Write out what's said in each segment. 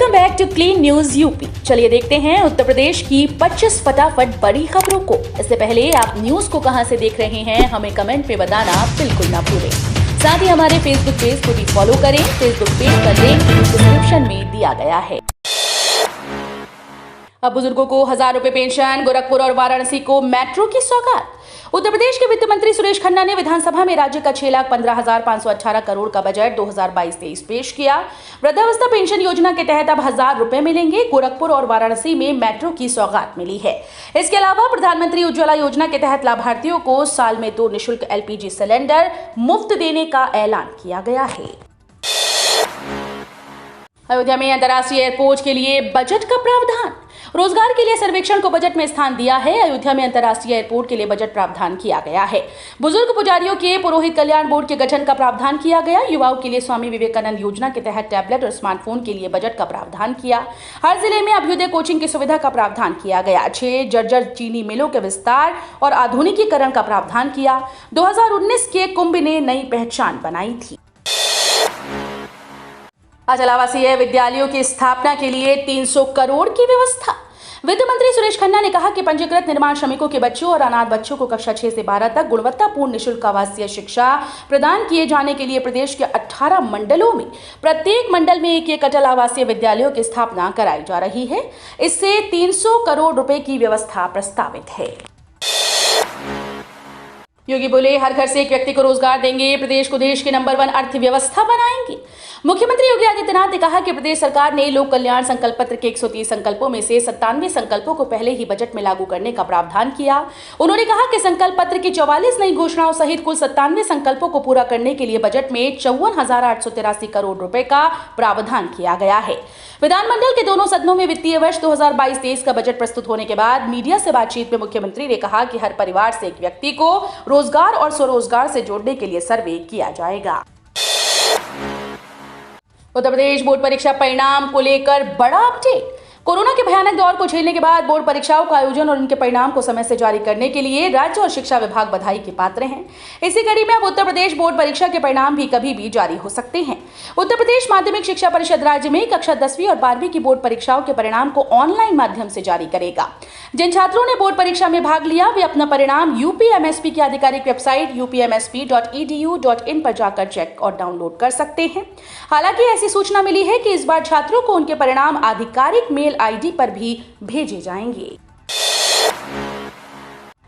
Welcome back to clean news UP. चलिए देखते हैं उत्तर प्रदेश की 25 फटाफट बड़ी खबरों को। इससे पहले आप न्यूज को कहां से देख रहे हैं हमें कमेंट में बताना बिल्कुल ना भूलें। साथ ही हमारे फेसबुक पेज को भी फॉलो करें। फेसबुक पेज का लिंक डिस्क्रिप्शन में दिया गया है। अब बुजुर्गों को 1000 रुपए पेंशन, गोरखपुर और वाराणसी को मेट्रो की सौगात। उत्तर प्रदेश के वित्त मंत्री सुरेश खन्ना ने विधानसभा में राज्य का 6,15,518 करोड़ का बजट 2022-23 पेश किया। वृद्धावस्था पेंशन योजना के तहत अब 1000 रुपए मिलेंगे। गोरखपुर और वाराणसी में मेट्रो की सौगात मिली है। इसके अलावा प्रधानमंत्री उज्ज्वला योजना के तहत लाभार्थियों को साल में 2 निःशुल्क LPG सिलेंडर मुफ्त देने का ऐलान किया गया है। अयोध्या में अंतर्राष्ट्रीय एयरपोर्ट के लिए बजट का प्रावधान। रोजगार के लिए सर्वेक्षण को बजट में स्थान दिया है। अयोध्या में अंतर्राष्ट्रीय एयरपोर्ट के लिए बजट प्रावधान किया गया है। बुजुर्ग पुजारियों के पुरोहित कल्याण बोर्ड के गठन का प्रावधान किया गया। युवाओं के लिए स्वामी विवेकानंद योजना के तहत टैबलेट और स्मार्टफोन के लिए बजट का प्रावधान किया। हर जिले में अभ्युदय कोचिंग की सुविधा का प्रावधान किया गया। 6 जर्जर चीनी मिलों के विस्तार और आधुनिकीकरण का प्रावधान किया। 2019 के कुंभ ने नई पहचान बनाई थी। अचल आवासीय विद्यालयों की स्थापना के लिए 300 करोड़ की व्यवस्था। वित्त मंत्री सुरेश खन्ना ने कहा कि पंजीकृत निर्माण श्रमिकों के बच्चों और अनाथ बच्चों को कक्षा 6 से 12 तक गुणवत्तापूर्ण निःशुल्क आवासीय शिक्षा प्रदान किए जाने के लिए प्रदेश के 18 मंडलों में प्रत्येक मंडल में एक अटल आवासीय विद्यालयों की स्थापना कराई जा रही है। इससे 300 करोड़ रुपए की व्यवस्था प्रस्तावित है। योगी बोले, हर घर से एक व्यक्ति को रोजगार देंगे, प्रदेश को देश के नंबर 1 अर्थव्यवस्था बनाएंगे। मुख्यमंत्री योगी आदित्यनाथ ने कहा कि प्रदेश सरकार ने लोक कल्याण संकल्प पत्र के 130 संकल्पों में से 97 संकल्पों को पहले ही बजट में लागू करने का प्रावधान किया। उन्होंने कहा कि संकल्प पत्र की 44 नई घोषणाओं सहित कुल 97 संकल्पों को पूरा करने के लिए बजट में 54,883 करोड़ रुपए का प्रावधान किया गया है। विधानमंडल के दोनों सदनों में वित्तीय वर्ष 2022-23 का बजट प्रस्तुत होने के बाद मीडिया से बातचीत में मुख्यमंत्री ने कहा कि हर परिवार से एक व्यक्ति को रोजगार और स्वरोजगार से जोड़ने के लिए सर्वे किया जाएगा। उत्तर प्रदेश बोर्ड परीक्षा परिणाम को लेकर बड़ा अपडेट। कोरोना के भयानक दौर को झेलने के बाद बोर्ड परीक्षाओं का आयोजन और उनके परिणाम को समय से जारी करने के लिए राज्य और शिक्षा विभाग बधाई के पात्र हैं। इसी कड़ी में अब उत्तर प्रदेश बोर्ड परीक्षा के परिणाम भी कभी भी जारी हो सकते हैं। उत्तर प्रदेश माध्यमिक शिक्षा परिषद राज्य में कक्षा 10वीं और 12वीं की बोर्ड परीक्षाओं के परिणाम को ऑनलाइन माध्यम से जारी करेगा। जिन छात्रों ने बोर्ड परीक्षा में भाग लिया वे अपना परिणाम UPMSP की आधिकारिक वेबसाइट upmsp.edu.in पर जाकर चेक और डाउनलोड कर सकते हैं। हालांकि ऐसी सूचना मिली है कि इस बार छात्रों को उनके परिणाम आधिकारिक मेल ID पर भी भेजे जाएंगे।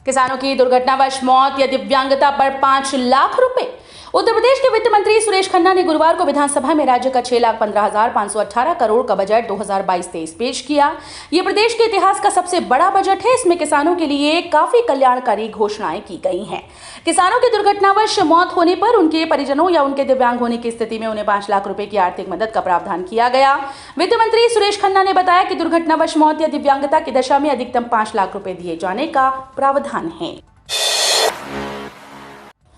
किसानों की दुर्घटनावश मौत या दिव्यांगता पर 5 लाख रुपए। उत्तर प्रदेश के वित्त मंत्री सुरेश खन्ना ने गुरुवार को विधानसभा में राज्य का 6,15,518 करोड़ का बजट 2022-23 पेश किया। यह प्रदेश के इतिहास का सबसे बड़ा बजट है। इसमें किसानों के लिए काफी कल्याणकारी घोषणाएं की गई हैं। किसानों की दुर्घटनावश मौत होने पर उनके परिजनों या उनके दिव्यांग होने की स्थिति में उन्हें 5 लाख रुपए की आर्थिक मदद का प्रावधान किया गया। वित्त मंत्री सुरेश खन्ना ने बताया कि दुर्घटनावश मौत या दिव्यांगता की दशा में अधिकतम 5 लाख रुपए दिए जाने का प्रावधान है।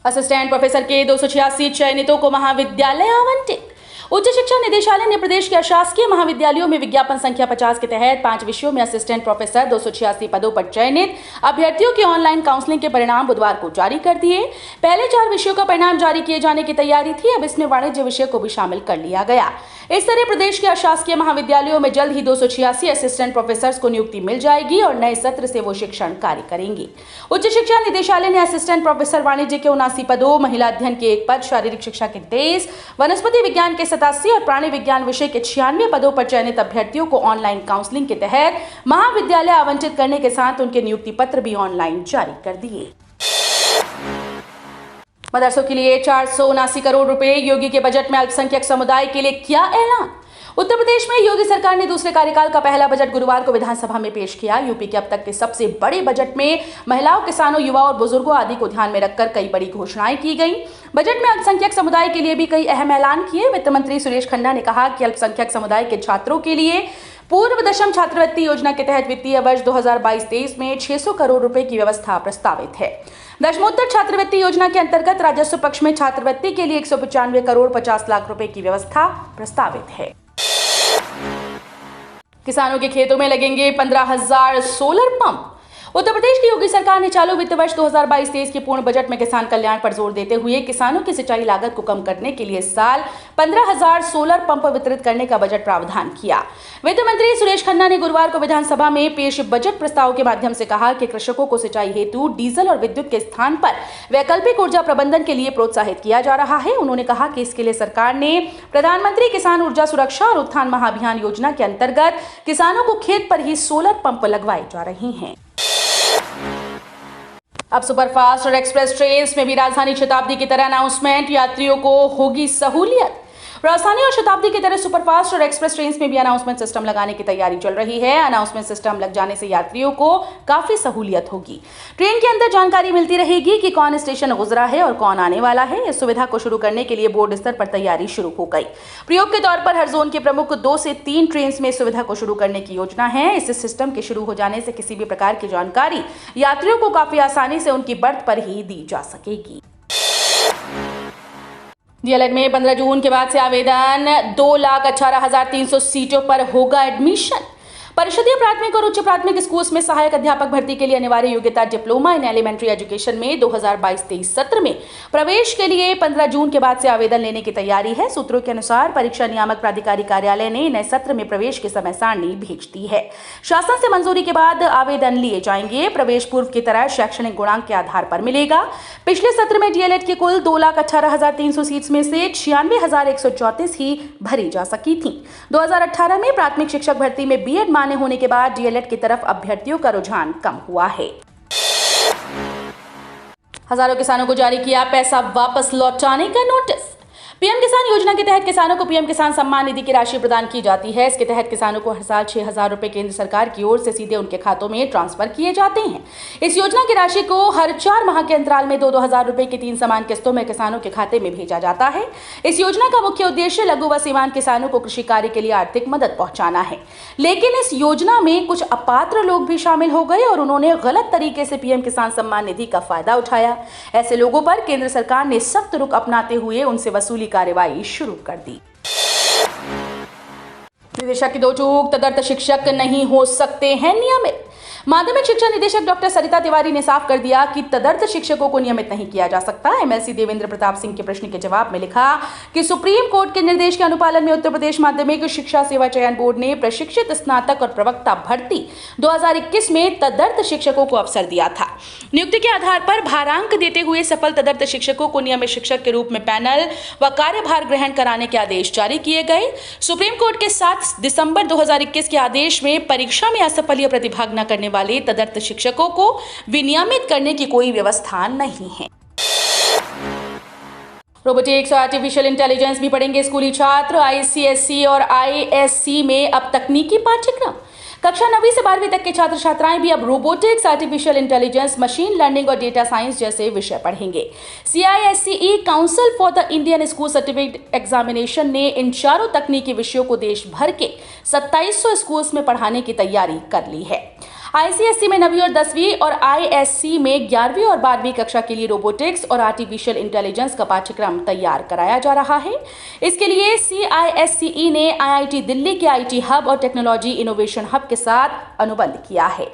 असिस्टेंट प्रोफेसर के 286 चयनितों को महाविद्यालय आवंटित। उच्च शिक्षा निदेशालय ने प्रदेश के अशासकीय महाविद्यालयों में विज्ञापन संख्या 50 के तहत 5 विषयों में असिस्टेंट प्रोफेसर 286 पदों पर चयनित अभ्यर्थियों की ऑनलाइन काउंसलिंग के परिणाम बुधवार को जारी कर दिए। पहले 4 विषयों का परिणाम जारी किए जाने की तैयारी थी। अब इसमें वाणिज्य विषय को भी शामिल कर लिया गया। इस तरह प्रदेश के अशासकीय महाविद्यालयों में जल्द ही 286 असिस्टेंट प्रोफेसर को नियुक्ति मिल जाएगी और नए सत्र से वो शिक्षण कार्य करेंगे। उच्च शिक्षा निदेशालय ने असिस्टेंट प्रोफेसर वाणिज्य के 79 पदों, महिला अध्ययन के 1 पद, शारीरिक शिक्षा के 23, वनस्पति विज्ञान के 87 और प्राणी विज्ञान विषय के 96 पदों पर चयनित अभ्यर्थियों को ऑनलाइन काउंसलिंग के तहत महाविद्यालय आवंटित करने के साथ उनके नियुक्ति पत्र भी ऑनलाइन जारी कर दिए। मदरसों के लिए 479 करोड़ रुपए। योगी के बजट में अल्पसंख्यक समुदाय के लिए किया ऐलान। उत्तर प्रदेश में योगी सरकार ने दूसरे कार्यकाल का पहला बजट गुरुवार को विधानसभा में पेश किया। यूपी के अब तक के सबसे बड़े बजट में महिलाओं, किसानों, युवाओं और बुजुर्गों आदि को ध्यान में रखकर कई बड़ी घोषणाएं की गई। बजट में अल्पसंख्यक समुदाय के लिए भी कई अहम ऐलान किए। वित्त मंत्री सुरेश खन्ना ने कहा कि अल्पसंख्यक समुदाय के छात्रों के लिए पूर्व दशम छात्रवृत्ति योजना के तहत वित्तीय वर्ष 2022-23 में 600 करोड़ रुपए की व्यवस्था प्रस्तावित है। दशमोत्तर छात्रवृत्ति योजना के अंतर्गत राजस्व पक्ष में छात्रवृत्ति के लिए 195 करोड़ 50 लाख रुपए की व्यवस्था प्रस्तावित है। किसानों के खेतों में लगेंगे 15,000 सोलर पंप। उत्तर प्रदेश की योगी सरकार ने चालू वित्त वर्ष 2022-23 के पूर्ण बजट में किसान कल्याण पर जोर देते हुए किसानों की सिंचाई लागत को कम करने के लिए इस साल 15,000 सोलर पंप वितरित करने का बजट प्रावधान किया। वित्त मंत्री सुरेश खन्ना ने गुरुवार को विधानसभा में पेश बजट प्रस्ताव के माध्यम से कहा कि कृषकों को सिंचाई हेतु डीजल और विद्युत के स्थान पर वैकल्पिक ऊर्जा प्रबंधन के लिए प्रोत्साहित किया जा रहा है। उन्होंने कहा कि इसके लिए सरकार ने प्रधानमंत्री किसान ऊर्जा सुरक्षा और उत्थान महाअभियान योजना के अंतर्गत किसानों को खेत पर ही सोलर पंप लगवाए जा रहे हैं। अब सुपरफास्ट और एक्सप्रेस ट्रेन में भी राजधानी शताब्दी की तरह अनाउंसमेंट, यात्रियों को होगी सहूलियत। राजधानी और शताब्दी की तरह सुपरफास्ट और एक्सप्रेस ट्रेन में भी अनाउंसमेंट सिस्टम लगाने की तैयारी चल रही है। अनाउंसमेंट सिस्टम लग जाने से यात्रियों को काफी सहूलियत होगी। ट्रेन के अंदर जानकारी मिलती रहेगी कि कौन स्टेशन गुजरा है और कौन आने वाला है। इस सुविधा को शुरू करने के लिए बोर्ड स्तर पर तैयारी शुरू हो गई। प्रयोग के तौर पर हर जोन के प्रमुख 2 से 3 ट्रेन में इस सुविधा को शुरू करने की योजना है। इस सिस्टम के शुरू हो जाने से किसी भी प्रकार की जानकारी यात्रियों को काफी आसानी से उनकी बर्थ पर ही दी जा सकेगी। डीएलएड में 15 जून के बाद से आवेदन 2,18,300 सीटों पर होगा एडमिशन। परिषदीय प्राथमिक और उच्च प्राथमिक स्कूल में सहायक अध्यापक भर्ती के लिए अनिवार्य योग्यता डिप्लोमा इन एलिमेंट्री एजुकेशन में 2022-23 सत्र में प्रवेश के लिए 15 जून के बाद से आवेदन लेने की तैयारी है। सूत्रों के अनुसार परीक्षा नियामक प्राधिकारी कार्यालय ने नए सत्र में प्रवेश की समय सारणी भेज दी है। शासन से मंजूरी के बाद आवेदन लिए जाएंगे। प्रवेश पूर्व की तरह शैक्षणिक गुणांक के आधार पर मिलेगा। पिछले सत्र में डीएलएड की कुल 2,18,300 सीट्स में से 96,134 ही भरी जा सकी थी। 2018 में प्राथमिक शिक्षक भर्ती में बीएड मान्य होने के बाद डीएलएड की तरफ अभ्यर्थियों का रुझान कम हुआ है। हजारों किसानों को जारी किया पैसा वापस लौटाने का नोटिस। पीएम किसान योजना के तहत किसानों को पीएम किसान सम्मान निधि की राशि प्रदान की जाती है। इसके तहत किसानों को हर साल 6,000 रुपए केंद्र सरकार की ओर से सीधे उनके खातों में ट्रांसफर किए जाते हैं। इस योजना की राशि को हर 4 माह के अंतराल में 2-2 हजार रुपए की 3 समान किस्तों में किसानों के खाते में भेजा जाता है। इस योजना का मुख्य उद्देश्य लघु व सीमांत किसानों को कृषि कार्य के लिए आर्थिक मदद पहुंचाना है। लेकिन इस योजना में कुछ अपात्र लोग भी शामिल हो गए और उन्होंने गलत तरीके से पीएम किसान सम्मान निधि का फायदा उठाया। ऐसे लोगों पर केंद्र सरकार ने सख्त रुख अपनाते हुए उनसे वसूली कार्रवाई शुरू कर दी। निदेशक की 2 चूक, तदर्थ शिक्षक नहीं हो सकते हैं नियमित। माध्यमिक शिक्षा निदेशक डॉक्टर सरिता तिवारी ने साफ कर दिया कि तदर्थ शिक्षकों को नियमित नहीं किया जा सकता। एमएलसी देवेंद्र प्रताप सिंह के प्रश्न के जवाब में लिखा कि सुप्रीम कोर्ट के निर्देश के अनुपालन में उत्तर प्रदेश माध्यमिक शिक्षा सेवा चयन बोर्ड ने प्रशिक्षित स्नातक और प्रवक्ता भर्ती 2021 में तदर्थ शिक्षकों को अवसर दिया था। नियुक्ति के आधार पर भारांक देते हुए सफल तदर्थ शिक्षकों को नियमित शिक्षक के रूप में पैनल व कार्यभार ग्रहण कराने के आदेश जारी किए गए। सुप्रीम कोर्ट के 7 दिसंबर 2021 के आदेश में परीक्षा में असफल या प्रतिभाग न करने वाले तदर्थ शिक्षकों को विनियमित करने की कोई व्यवस्था नहीं है। रोबोटिक्स और आर्टिफिशियल इंटेलिजेंस भी पढ़ेंगे स्कूली छात्र। आईसीएसई और आईएससी में अब तकनीकी पाठ्यक्रम। कक्षा 9वीं से 12वीं तक के छात्र छात्राएं भी अब robotics, artificial intelligence, machine learning और डेटा साइंस जैसे विषय पढ़ेंगे। CISCE council for the Indian school certificate examination ने इन 4 तकनीकी विषयों को देश भर के 2700 स्कूल्स में पढ़ाने की तैयारी कर ली है। आईसीएसई में 9वीं और 10वीं और आईएससी में 11वीं और 12वीं कक्षा के लिए रोबोटिक्स और आर्टिफिशियल इंटेलिजेंस का पाठ्यक्रम तैयार कराया जा रहा है। इसके लिए सीआईएससीई ने आईआईटी दिल्ली के आईटी हब और टेक्नोलॉजी इनोवेशन हब के साथ अनुबंध किया है।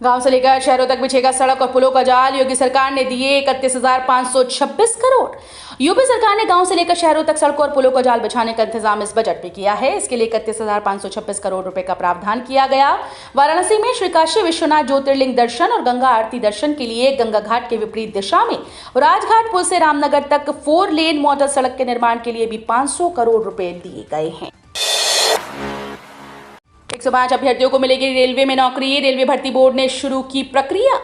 गांव से लेकर शहरों तक बिछेगा सड़क और पुलों का जाल। योगी सरकार ने दिए 31,526 करोड़। यूपी सरकार ने गांव से लेकर शहरों तक सड़कों और पुलों का जाल बिछाने का इंतजाम इस बजट में किया है। इसके लिए 31,526 करोड़ रुपए का प्रावधान किया गया। वाराणसी में श्री काशी विश्वनाथ ज्योतिर्लिंग दर्शन और गंगा आरती दर्शन के लिए गंगा घाट के विपरीत दिशा में राजघाट पुल से रामनगर तक 4 लेन मॉडल सड़क के निर्माण के लिए भी 500 करोड़ रुपए दिए गए हैं। 105 अभ्यर्थियों को मिलेगी रेलवे में नौकरी। रेलवे भर्ती बोर्ड ने शुरू की प्रक्रिया।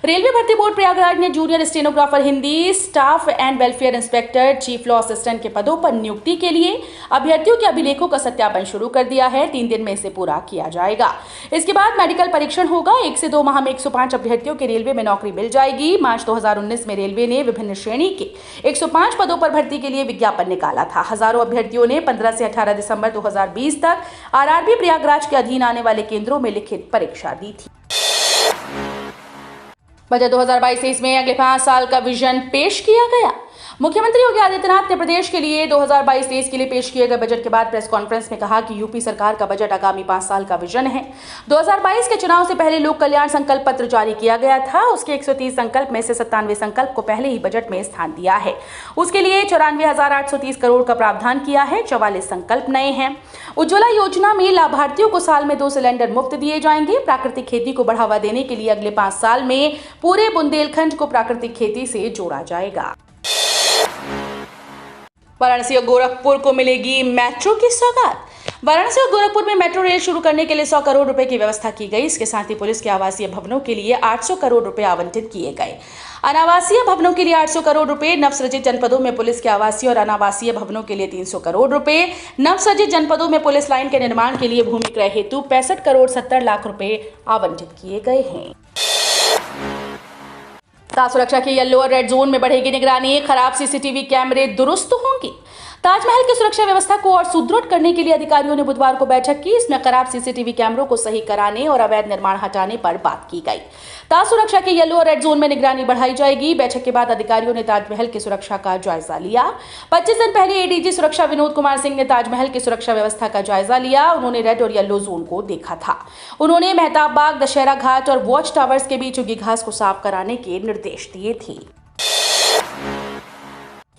रेलवे भर्ती बोर्ड प्रयागराज ने junior stenographer Hindi, staff and welfare inspector, chief law assistant के पदों पर नियुक्ति के लिए अभ्यर्थियों के अभिलेखों का सत्यापन शुरू कर दिया है। 3 दिन में इसे पूरा किया जाएगा। इसके बाद मेडिकल परीक्षण होगा। 1 से 2 माह में 105 अभ्यर्थियों के रेलवे में नौकरी मिल जाएगी। मार्च 2019 में रेलवे ने विभिन्न श्रेणी के 105 पदों पर भर्ती के लिए विज्ञापन निकाला था। हजारों अभ्यर्थियों ने 15 से 18 दिसंबर 2020 तक आरआरबी प्रयागराज के अधीन आने वाले केंद्रों में लिखित परीक्षा दी थी। बजट 2022-23 में अगले 5 साल का विजन पेश किया गया। मुख्यमंत्री योगी आदित्यनाथ ने प्रदेश के लिए 2022-23 के लिए पेश किए गए बजट के बाद प्रेस कॉन्फ्रेंस में कहा कि यूपी सरकार का बजट आगामी 5 साल का विजन है। 2022 के चुनाव से पहले लोक कल्याण संकल्प पत्र जारी किया गया था। उसके 130 संकल्प में से 97 संकल्प को पहले ही बजट में स्थान दिया है। उसके लिए 94,830 करोड़ का प्रावधान किया है। 44 संकल्प नए हैं। उज्ज्वला योजना में लाभार्थियों को साल में 2 सिलेंडर मुफ्त दिए जाएंगे। प्राकृतिक खेती को बढ़ावा देने के लिए अगले 5 साल में पूरे बुंदेलखंड को प्राकृतिक खेती से जोड़ा जाएगा। वाराणसी और गोरखपुर को मिलेगी मेट्रो की सौगात। वाराणसी और गोरखपुर में मेट्रो रेल शुरू करने के लिए 100 करोड़ रुपए की व्यवस्था की गई। इसके साथ ही पुलिस के आवासीय भवनों के लिए 800 करोड़ रुपए आवंटित किए गए। अनावासीय भवनों के लिए 800 करोड़ रुपए, नवसृजित जनपदों में पुलिस के आवासीय और अनावासीय भवनों के लिए 300 करोड़ रुपए, नवसृजित जनपदों में पुलिस लाइन के निर्माण के लिए भूमि क्रय हेतु 65 करोड़ 70 लाख रुपए आवंटित किए गए हैं। सात सुरक्षा के येलो और रेड जोन में बढ़ेगी निगरानी। खराब सीसीटीवी कैमरे दुरुस्त होंगी। ताजमहल की सुरक्षा व्यवस्था को और सुदृढ़ करने के लिए अधिकारियों ने बुधवार को बैठक की। इसमें खराब सीसीटीवी कैमरों को सही कराने और अवैध निर्माण हटाने पर बात की गई। ताज सुरक्षा के येलो और रेड जोन में निगरानी बढ़ाई जाएगी। बैठक के बाद अधिकारियों ने ताजमहल की सुरक्षा का जायजा लिया। 25 दिन पहले एडीजी सुरक्षा विनोद कुमार सिंह ने ताजमहल की सुरक्षा व्यवस्था का जायजा लिया। उन्होंने रेड और येलो जोन को देखा था। उन्होंने मेहताब बाग, दशहरा घाट और वॉच टावर्स के बीच उगी घास को साफ कराने के निर्देश दिए थे।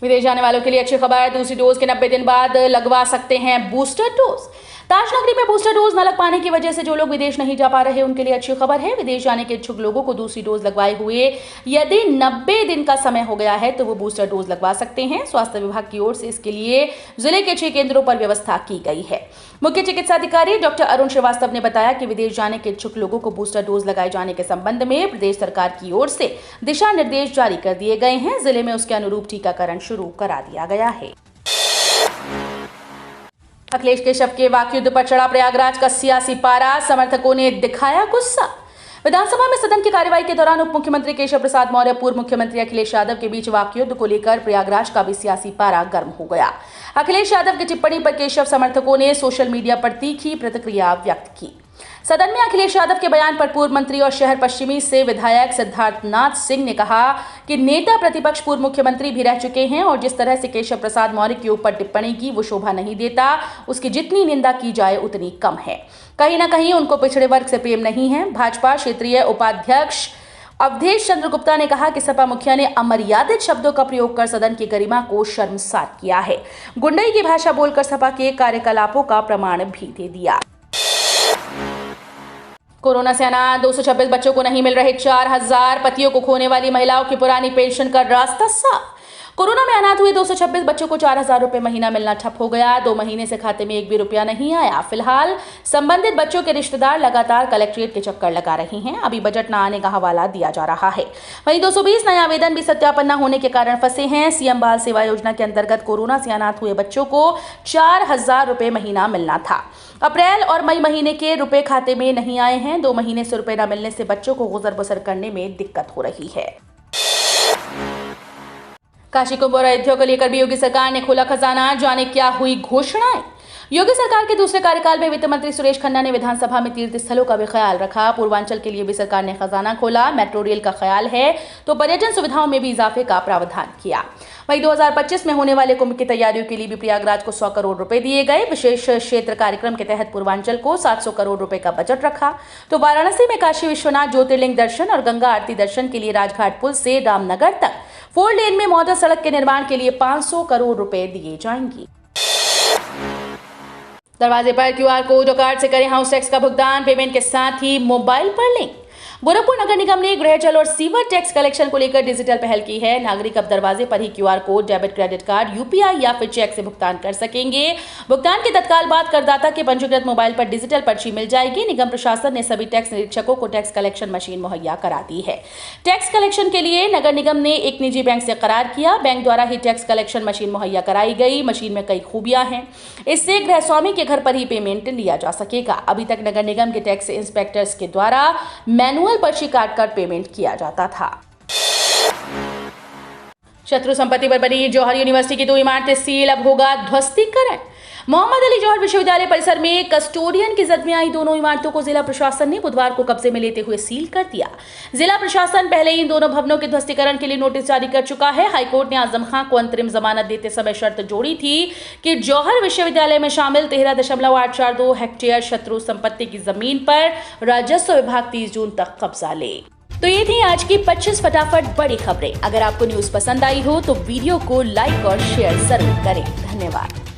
विदेश जाने वालों के लिए अच्छी खबर। दूसरी डोज के 90 दिन बाद लगवा सकते हैं बूस्टर डोज। ताजनगरी में बूस्टर डोज न लग पाने की वजह से जो लोग विदेश नहीं जा पा रहे उनके लिए अच्छी खबर है। विदेश जाने के इच्छुक लोगों को दूसरी डोज लगवाए हुए यदि 90 दिन का समय हो गया है तो वो बूस्टर डोज लगवा सकते हैं। स्वास्थ्य विभाग की ओर से इसके लिए जिले के 6 केंद्रों पर व्यवस्था की गई है। मुख्य चिकित्सा अधिकारी डॉक्टर अरुण श्रीवास्तव ने बताया कि विदेश जाने के इच्छुक लोगों को बूस्टर डोज लगाए जाने के संबंध में प्रदेश सरकार की ओर से दिशा निर्देश जारी कर दिए गए हैं। जिले में उसके अनुरूप टीकाकरण शुरू करा दिया गया है। अखिलेश के शव के वाकयुद्ध पर चढ़ा प्रयागराज का सियासी पारा। समर्थकों ने दिखाया गुस्सा। विधानसभा में सदन की कार्यवाही के दौरान उप मुख्यमंत्री केशव प्रसाद मौर्य, पूर्व मुख्यमंत्री अखिलेश यादव के बीच वाकयुद्ध को लेकर प्रयागराज का भी सियासी पारा गर्म हो गया। अखिलेश यादव की टिप्पणी पर केशव समर्थकों ने सोशल मीडिया पर तीखी प्रतिक्रिया व्यक्त की। सदन में अखिलेश यादव के बयान पर पूर्व मंत्री और शहर पश्चिमी से विधायक सिद्धार्थनाथ सिंह ने कहा कि नेता प्रतिपक्ष पूर्व मुख्यमंत्री भी रह चुके हैं और जिस तरह से केशव प्रसाद मौर्य के ऊपर टिप्पणी की वो शोभा नहीं देता। उसकी जितनी निंदा की जाए उतनी कम है। कहीं ना कहीं उनको पिछड़े वर्ग से प्रेम नहीं है। भाजपा क्षेत्रीय उपाध्यक्ष अवधेश चंद्र गुप्ता ने कहा कि सपा मुखिया ने अमर्यादित शब्दों का प्रयोग कर सदन की गरिमा को शर्मसार किया है। गुंडई की भाषा बोलकर सपा के कार्यकलापों का प्रमाण भी दे दिया। कोरोना से अनाथ 226 बच्चों को नहीं मिल रहे 4,000। पतियों को खोने वाली महिलाओं की पुरानी पेंशन का रास्ता साफ। कोरोना में अनाथ हुए 226 बच्चों को 4,000 रुपए महीना मिलना ठप हो गया। 2 महीने से खाते में एक भी रुपया नहीं आया। फिलहाल संबंधित बच्चों के रिश्तेदार लगातार कलेक्ट्रेट के चक्कर लगा रहे हैं। अभी बजट न आने का हवाला दिया जा रहा है। वहीं 220 नए आवेदन भी सत्यापन न होने के कारण फंसे हैं। सीएम बाल सेवा योजना के अंतर्गत कोरोना से अनाथ हुए बच्चों को 4,000 रुपए महीना मिलना था। अप्रैल और मई महीने के रुपए खाते में नहीं आए हैं। 2 महीने से रुपए न मिलने से बच्चों को गुजर बसर करने में दिक्कत हो रही है। काशी कुंभ और अयोध्या को लेकर भी योगी सरकार ने खोला खजाना। जाने क्या हुई घोषणाएं। योगी सरकार के दूसरे कार्यकाल में वित्त मंत्री सुरेश खन्ना ने विधानसभा में तीर्थ स्थलों का भी ख्याल रखा। पूर्वांचल के लिए भी सरकार ने खजाना खोला। मेट्रो रेल का ख्याल है तो पर्यटन सुविधाओं में भी इजाफे का प्रावधान किया। वहीं 2025 में होने वाले कुंभ की तैयारियों के लिए भी प्रयागराज को 100 करोड़ रुपए दिए गए। विशेष क्षेत्र कार्यक्रम के तहत पूर्वांचल को 700 करोड़ रुपए का बजट रखा। तो वाराणसी में काशी विश्वनाथ ज्योतिर्लिंग दर्शन और गंगा आरती दर्शन के लिए राजघाट पुल से रामनगर तक 4 लेन में मॉडल सड़क के निर्माण के लिए 500 करोड़ रुपए दिए जाएंगे। दरवाजे पर क्यूआर कोड और कार्ड से करें हाउस टैक्स का भुगतान। पेमेंट के साथ ही मोबाइल पर लिंक। गोरखपुर नगर निगम ने गृह जल और सीवर टैक्स कलेक्शन को लेकर डिजिटल पहल की है। नागरिक अब दरवाजे पर ही QR code, debit, credit card, UPI या फिर चेक से भुगतान कर सकेंगे। भुगतान के तत्काल बाद करदाता के पंजीकृत मोबाइल पर डिजिटल पर्ची मिल जाएगी। निगम प्रशासन ने सभी टैक्स निरीक्षकों को टैक्स कलेक्शन मशीन मुहैया करा दी है। टैक्स कलेक्शन के लिए नगर निगम ने एक निजी बैंक से करार किया। बैंक द्वारा ही टैक्स कलेक्शन मशीन मुहैया कराई गई। मशीन में कई खूबियां हैं। इससे गृह स्वामी के घर पर ही पेमेंट लिया जा सकेगा। अभी तक नगर निगम के टैक्स इंस्पेक्टर्स के द्वारा मैनुअल पर्ची काटकर पेमेंट किया जाता था। शत्रु संपत्ति पर बनी जौहर यूनिवर्सिटी की 2 इमारतें सील, अब होगा ध्वस्तीकरण। मोहम्मद अली जौहर विश्वविद्यालय परिसर में कस्टोडियन की जद में आई दोनों इमारतों को जिला प्रशासन ने बुधवार को कब्जे में लेते हुए सील कर दिया। जिला प्रशासन पहले ही इन दोनों भवनों के ध्वस्तीकरण के लिए नोटिस जारी कर चुका है। हाईकोर्ट ने आजम खां को अंतरिम जमानत देते समय शर्त जोड़ी थी कि जौहर विश्वविद्यालय में शामिल 13.842 हेक्टेयर शत्रु संपत्ति की जमीन पर राजस्व विभाग 30 जून तक कब्जा ले। तो ये थी आज की 25 फटाफट बड़ी खबरें। अगर आपको न्यूज पसंद आई हो तो वीडियो को लाइक और शेयर जरूर करें। धन्यवाद।